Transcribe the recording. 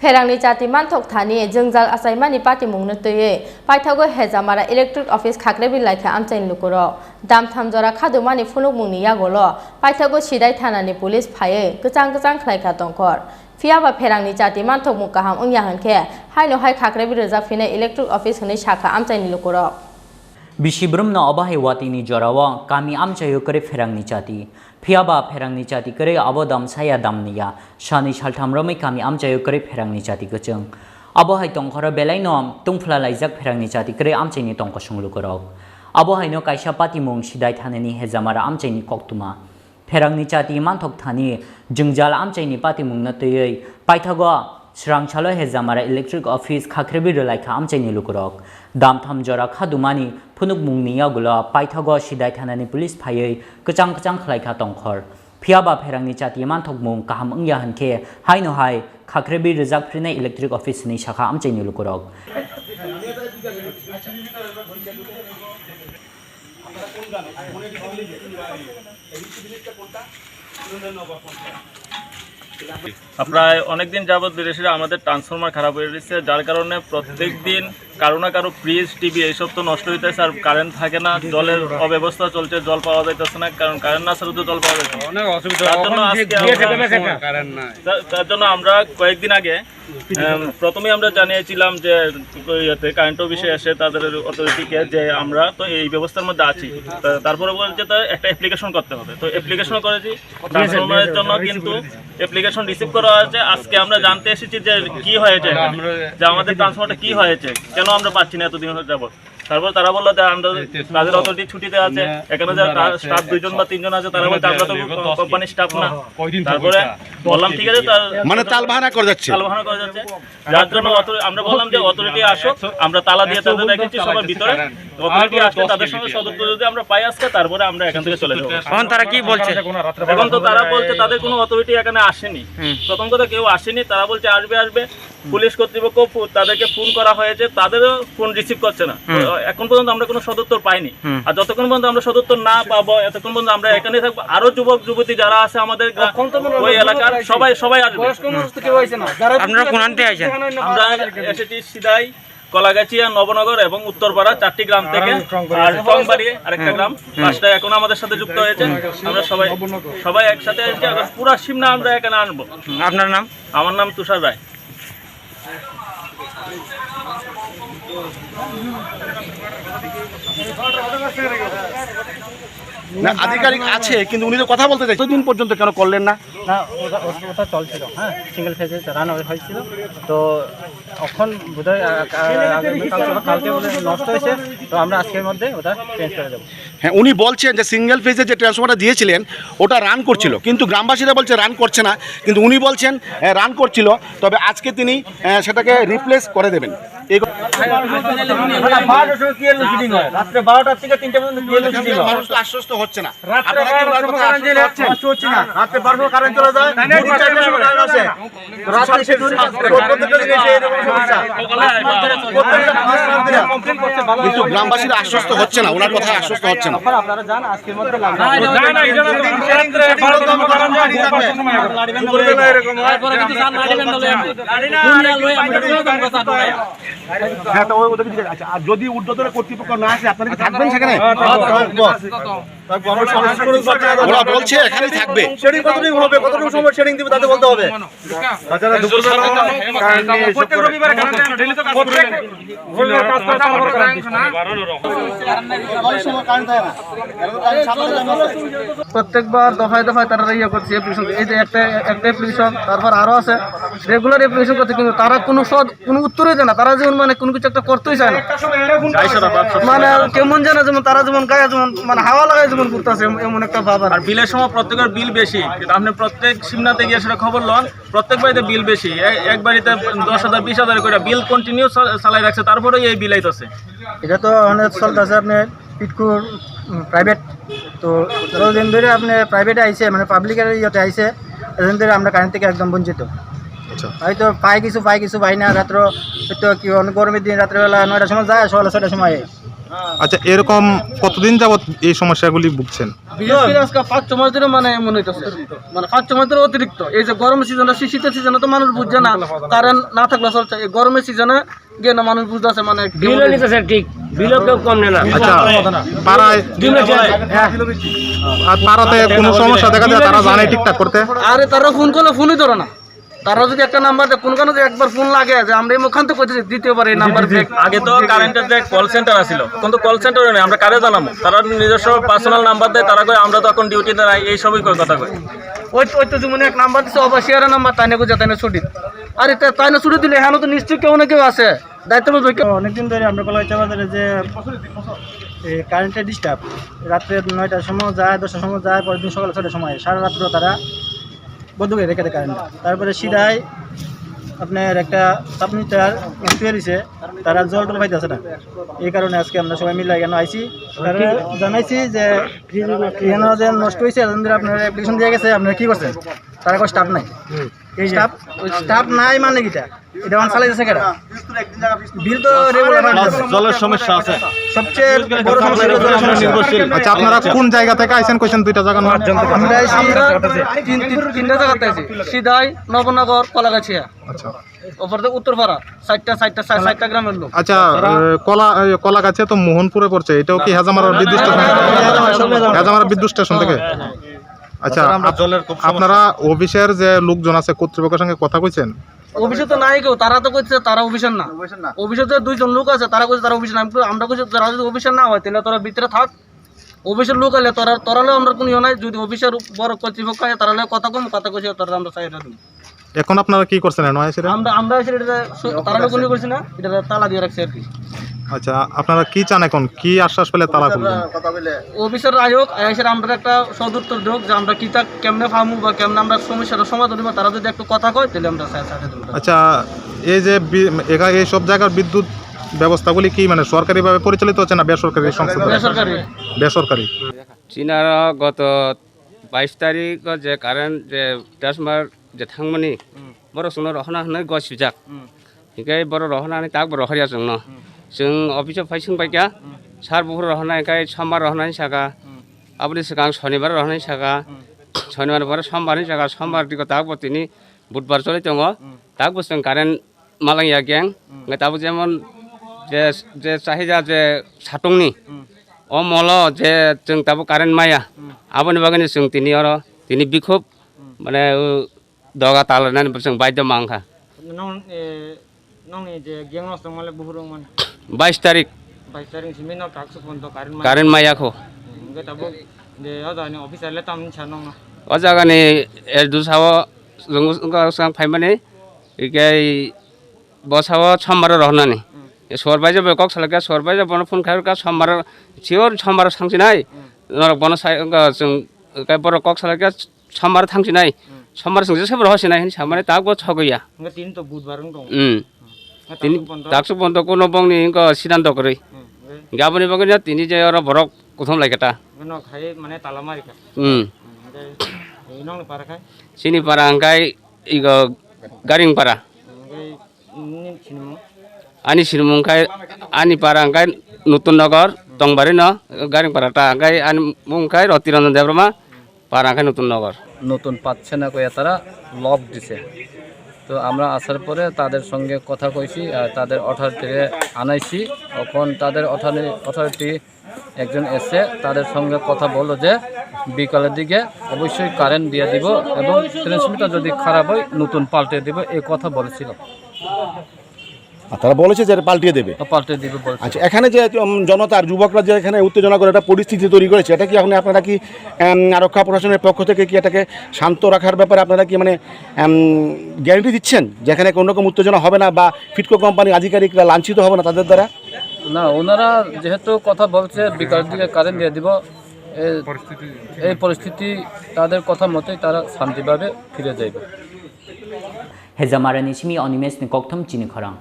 Pherangni Chati manthok thani jengjal asaimani party mungno toye paithago Hezamara electric office Khapere laika amchain lukuro dam thamjora khadumani phunuk mungni yagolo paithago sidai thanani police phaye gchang khlaika tongkor Fiaba Pherangni Chati manthok mukaham ungya hanke haino hai Khapere rejak fine electric office hone shakha amchain lukuro Bishibrum na abahe watini jorawa kami Amchaio kare Pherangni Chati Fiaba Pherangni Chati kare abodam saya damniya shani shalthamrami kami Amchaio kare Pherangni Chati gacheng abohai tongkhara belainom tungphla laijak Pherangni Chati kare amchaini tongkosung lukorok abohai no kaisa patimung sidai thanani Hezamara amchaini koktuma Pherangni Chati manthok thani jengjal amchaini patimung na tei paithago Srangchalo Hezamara electric office Khapere laika amchaini lukorok dam thamjora khadumani phunuk mungni yagula paithago sidai thanani police phaye kachang khlaika tongkhor Fiaba Pherangni Chati manthok mung kaham ungya hanke haino hai Khapere rejak frine electric office ni shakha amchaini lukorok প্রায় অনেকদিন যাবত বিদেশিরা আমাদের transformer খারাপ হয়ে গেছে যার কারণে প্রত্যেক দিন কারো না কারো ফ্রিজ টিভি এইসব তো নষ্ট হইতেছে আর কারেন্ট থাকে না জলের অব্যবস্থা চলছে জল পাওয়া যাইতেছে না কারণ কারেন্ট না ছাড়া তো জল পাওয়া যাচ্ছে অনেক অসুবিধা তার জন্য আমরা কয়েকদিন আগে প্রথমেই আমরা জানিয়েছিলাম যে কারেন্ট অফিসে এসে তাদের অথরিটিকে যে আমরা তো এই ব্যবস্থার মধ্যে আছি তারপরে বলছে তো একটা অ্যাপ্লিকেশন করতে হবে তো অ্যাপ্লিকেশন করেছি ট্রান্সফরমারের জন্য কিন্তু অ্যাপ্লিকেশন রিসিভ করা হয়েছে আজকে আমরা জানতে এসেছি যে কি হয়েছে যে আমাদের ট্রান্সফরমারটা কি হয়েছে কেন আমরা পাচ্ছি না এতদিন হয়ে যাব তারপর তারা বললো যে আমরা তাদের অথরিটি ছুটিতে আছে এখানে যারা স্টাফ 2 জন বা 3 জন আছে তারা বলছে আমরা তো কোম্পানির স্টাফ না তারপরে বললাম ঠিক আছে মানে তালবাহানা করে যাচ্ছে যার জন্য আমরা বললাম যে অথরিটি আসো আমরা তালা দিয়ে তাদের রেখেছি সবার ভিতরে অথরিটি আসলে তাদের সঙ্গে সদস্য যদি আমরা পাই আজকে তারপরে আমরা এখান থেকে চলে যাবো এখন তারা কি বলছে এখন তো তারা বলছে তাদের কোনো অথরিটি এখানে আসেনি প্রথম কথা কেউ আসেনি তারা বলছে আসবে পুলিশ কর্তৃপক্ষ তাদেরকে ফোন করা হয়েছে তাদেরও ফোন রিসিভ করছে না এখন পর্যন্ত আমরা কোনো সদুত্তর পাইনি আর যতক্ষণ পর্যন্ত আমরা সদুত্তর না পাবো এতক্ষণ পর্যন্ত আমরা এখানে থাকবো আরো যুবক যুবতী যারা আছে আমাদের ওই এলাকার সবাই আসবে আপনারা কোনখানে আছেন আমরা এসেছি সিদাই কলাগাছিয়া নবনগর এবং উত্তরপাড়া 4টি গ্রাম থেকে আর টংবাড়ি আরেকটা গ্রাম 5টা এখন আমাদের সাথে যুক্ত হয়েছে আমরা সবাই একসাথে এসে পুরো সীমনা আমরা এখানে আনবো আপনার নাম আমার নাম তুষার রায় না আধিকারিক আছে কিন্তু উনি তো কথা বলতে চাই এতদিন পর্যন্ত কেন করলেন না না ওটা চলছিল হ্যাঁ সিঙ্গেল ফেজে রান হয়েছিল তো এখন বোধহয় কালকে বলে নষ্ট হয়েছে তো আমরা আজকের মধ্যে ওটা চেঞ্জ করে দেবো হ্যাঁ উনি বলছেন যে সিঙ্গেল ফেজে যে ট্রান্সফরমারটা দিয়েছিলেন ওটা রান করছিল কিন্তু গ্রামবাসীরা বলছে রান করছে না কিন্তু উনি বলছেন রান করছিল তবে আজকে তিনি সেটাকে রিপ্লেস করে দেবেন আশ্বস্ত হচ্ছে না কিন্তু গ্রামবাসীরা আশ্বস্ত হচ্ছে না ওনার কথা আশ্বস্ত হচ্ছে না আপনারা জান আজকের মধ্যে হ্যাঁ তো আর যদি ঊর্ধ্বতন কর্তৃপক্ষ না আসে আপনারা কি থাকবেন সেখানে ওরা বলছে এখানেই থাকবে শেডিং কতটুকু হবে কতটুকু সময় শেডিং দিবে তাদের বলতে হবে তাছাড়া দুপুরবেলা প্রত্যেক রবিবার প্রত্যেকবার দফায় তারা ইয়ে করছে এই যে একটা অ্যাপ্লিকেশন তারপর আরো আছে রেগুলার অ্যাপ্লিকেশন করছে কিন্তু তারা কোনো উত্তরই দেয় না তারা যেমন মানে কোনো কিছু একটা করতেই চায় না মানে কেমন জানা যেমন তারা যেমন গায়ে যেমন মানে হাওয়া লাগায় যেমন করতেছে এমন একটা ভাব আর বিলের সময় প্রত্যেকের বিল বেশি আপনি প্রত্যেক সিমনাতে গিয়ে সেটা খবর লন প্রত্যেক বাড়িতে বিল বেশি এক বাড়িতে 10,000 20,000 করে বিল কন্টিনিউ চালাই রাখছে তারপরে এই বিল আইতেছে এটা তো অনেক চলতেছে আপনার পিটকুর প্রাইভেট তো যতদিন ধরে আপনি প্রাইভেটে আইসে মানে পাবলিকের ইয়েতে আইসে এদিন ধরে আমরা কারেন্ট থেকে একদম বঞ্চিত হয়তো পাই কিছু পাই না রাত্র হয়তো কি অনেক গরমের দিন রাত্রেবেলা 9টার সময় যায় সকালে 6টার সময় আচ্ছা, এরকম কতদিন যাবত এই সমস্যাগুলি ভুগছেন? বিশেষ করে আজকে 5-6 মাস ধরে মানে এমন হইতেছে, মানে 5-6 মাস ধরে অতিরিক্ত। এই যে গরমের সিজনে, শীতের সিজনে তো মানুষ বুঝছে না, কারেন্ট না থাকলে চলছে। এই গরমের সিজনে গিয়ে না মানুষ বুঝতেছে, মানে বিলও নিতেছে ঠিক, বিলও কেউ কম নেয় না। আচ্ছা, পাড়ায় আর পাড়াতে কোনো সমস্যা দেখা যায় তারা জানে ঠিকঠাক করতে? আরে তারা ফোন করলে ফোনই ধরে না। তারা যদি একটা নাম্বার দেয়, কোন কারণে একবার ফোন লাগে যে আমরা এই মুখান্ত করতেছি, দ্বিতীয়বার এই নাম্বার আগে তো কারেন্টের যে কল সেন্টার আছিল, কিন্তু কল সেন্টারে নেই, আমরা কারে জানাবো? তারা নিজস্ব পার্সোনাল নাম্বার দেয়, তারা কয় আমরা তো এখন ডিউটিতে নাই, এই সবই কথা কয়। ওই তো যেমন এক নাম্বার দিচ্ছে, অবশ্যই নাম্বার তাই না গুজা, তাই না ছুটি। আরে তাই না ছুটি দিলে হ্যাঁ তো নিশ্চয়ই কেউ না কেউ আছে দায়িত্ব। অনেকদিন ধরে আমরা কলাইচা বাজারে যে কারেন্টের ডিস্টার্ব, রাত্রে 9টার সময় যায়, 10টার সময় যায়, পরের দিন সকালে 6টার সময়, সারা রাত্র তারা বন্ধ করে রেখে দেয় কারেন্ট। তারপরে সিধাই আপনার একটা সাবমিটার তৈরি হয়েছে, তারা জল টল পাইতেছে না। এই কারণে আজকে আমরা সবাই মিলে এখানে আইসি, তারা জানাইছি যে এখানে যে নষ্ট হয়েছে, আপনার অ্যাপ্লিকেশন দিয়ে গেছে, আপনারা কী করছেন? তারা কোনো স্টাফ নাই। এই স্টাফ নাই মানে কিটা, এটা আমার চালাই যাচ্ছে কেটা, বিল তো রেগুলার, জলের সমস্যা আছে, সবচেয়ে বড় সমস্যা হলো জলের সমস্যা। আচ্ছা, আপনারা কোন জায়গা থেকে আইছেন কইছেন? দুইটা জায়গা না? আমরা তিনটা জায়গাতে আছি, সিধাই, নবনগর, কলাগাছিয়া। আচ্ছা ওপরে উত্তরপাড়া, 4টা গ্রামের লোক। আচ্ছা, কলাগাছিয়া তো মোহনপুরে পড়ছে, এটাও কি হেজামারা বিদ্যুৎ স্টেশন? হেজামারা বিদ্যুৎ স্টেশন থেকে? আচ্ছা, আপনারা অফিসের যে লোকজন আছে কর্তৃপক্ষের সঙ্গে কথা কইছেন? অফিসে তো নাই কেউ, তারা তো কইছে তারা অফিসের না। অফিসে যে 2জন লোক আছে, তারা কইছে তারা অফিসে না। আমরা কইছি তারা যদি অফিসের না হয় তাহলে তোরা ভিতরে থাক, অফিসের লোক আলে তোরালেও আমরা কোনো ইয়ে নাই। যদি অফিসের বড় কর্তৃপক্ষ হয় তারালে কথা কম, কথা কইছে তারা আমরা চাই দেব। এখন আপনারা কি করছেন? আমরা এসে এটা তারা কোনো করছি না, এটা তালা দিয়ে রাখছি আর কি। আচ্ছা, আপনারা কি চান এখন? কি আশ্বাস পেলে তালা খুলবেন? অফিসার আয়োগ এসে আমরা একটা সদুত্তর দেব যে আমরা কি তা কেমনে ফামু বা কেমনে আমরা সমস্যার সমাধান দিব। তারা যদি একটু কথা কয় তাহলে আমরা সাথে দেব। আচ্ছা, এই যে এই সব জায়গার বিদ্যুৎ ব্যবস্থাগুলি কি মানে সরকারিভাবে পরিচালিত হচ্ছে না বেসরকারি সংস্থা? বেসরকারি। চীনার গত 22 তারিখ যে কারেন্ট যে ট্রান্সফার যে থাंगमोननि बर' सुनो रहना होननानै गय सुजाक इखाय बर' रहनानै ताक बर' हारिया जों न जों अफिसाव फाय सोंबाय गया सार बुहुर रहना इखाय समबार रहनानै सागा आबनि सिगां शनिबार रहनानै सागा शनिबार पर समबारनि जागा समबार दिगो ताक बतिनि बुधबार चले दङ ताक बुस्थुं कारेन्ट मालांगिया गें ताबो जेमन जे चाहिदा जे सातंनि अ मल जे जों ताबो कारेन्ट माया आबनि बागैनो जों दिनै बिखुब माने दगा तालायनानै जों बायद' मांखा 22 तारिख कारेन्ट मायाखौ अ जागानि दुसाव जों फाइमाने इखाय बसाव समबार रहनानै सरबाय जाबाय कक सालागा सरबाय जाबाय फन खायरगा समबार सियर समबार थांसिनाय नरक बन जों इखाय बर' कक सालागा समबार थांसिनाय समबार जोंसो सोबर हसिनाय सामाने ताकबो छगैया तीन तो बुधबार दं तीन ताकसु बन्द कोनो बंनि सिद्धान्त करै गाबनि बगैनो तिनि जे अर बरक प्रथम लायगटा न खाय माने तालामारिका नों पाराखाय सिनि पारा अंगाय इग गारिं पारा आनि सिरमुंखाय आनि पारा अंगाय नतुन नगर दंबारि न गारिं पारा ता अंगाय आनि मुंखाय रतिरंजन देवरमा पारा अंगाय नतुन नगर নতুন পাচ্ছে না কইয়া তারা লক দিছে। তো আমরা আসার পরে তাদের সঙ্গে কথা কইছি আর তাদের অথরিটিকে আনাইছি। এখন তাদের অথরিটি একজন এসে তাদের সঙ্গে কথা বললো যে বিকালের দিকে অবশ্যই কারেন্ট দিয়ে দিব এবং ট্রান্সমিটার যদি খারাপ হয় নতুন পাল্টে দিব, এই কথা বলেছিল। তারা বলেছে যে পাল্টিয়ে দেবে, পাল্টে দিবে বলছে। আচ্ছা, এখানে যে জনতার যুবকরা যে এখানে উত্তেজনা করে একটা পরিস্থিতি তৈরি করেছে, এটা কি এখন আপনারা কি আরক্ষা প্রশাসনের পক্ষ থেকে কি এটাকে শান্ত রাখার ব্যাপারে আপনারা কি মানে গ্যারান্টি দিচ্ছেন যে এখানে কোনো রকম উত্তেজনা হবে না বা ফিটকো কোম্পানির আধিকারিকরা লাঞ্ছিত হবে না তাদের দ্বারা? না, ওনারা যেহেতু কথা বলছে বিকালের দিকে কারেন্ট দিয়ে দিব, এই পরিস্থিতি তাদের কথা মতোই তারা শান্তিভাবে ফিরে যাইবে। Hezamara ni chimi onimes ni koktham chini khorang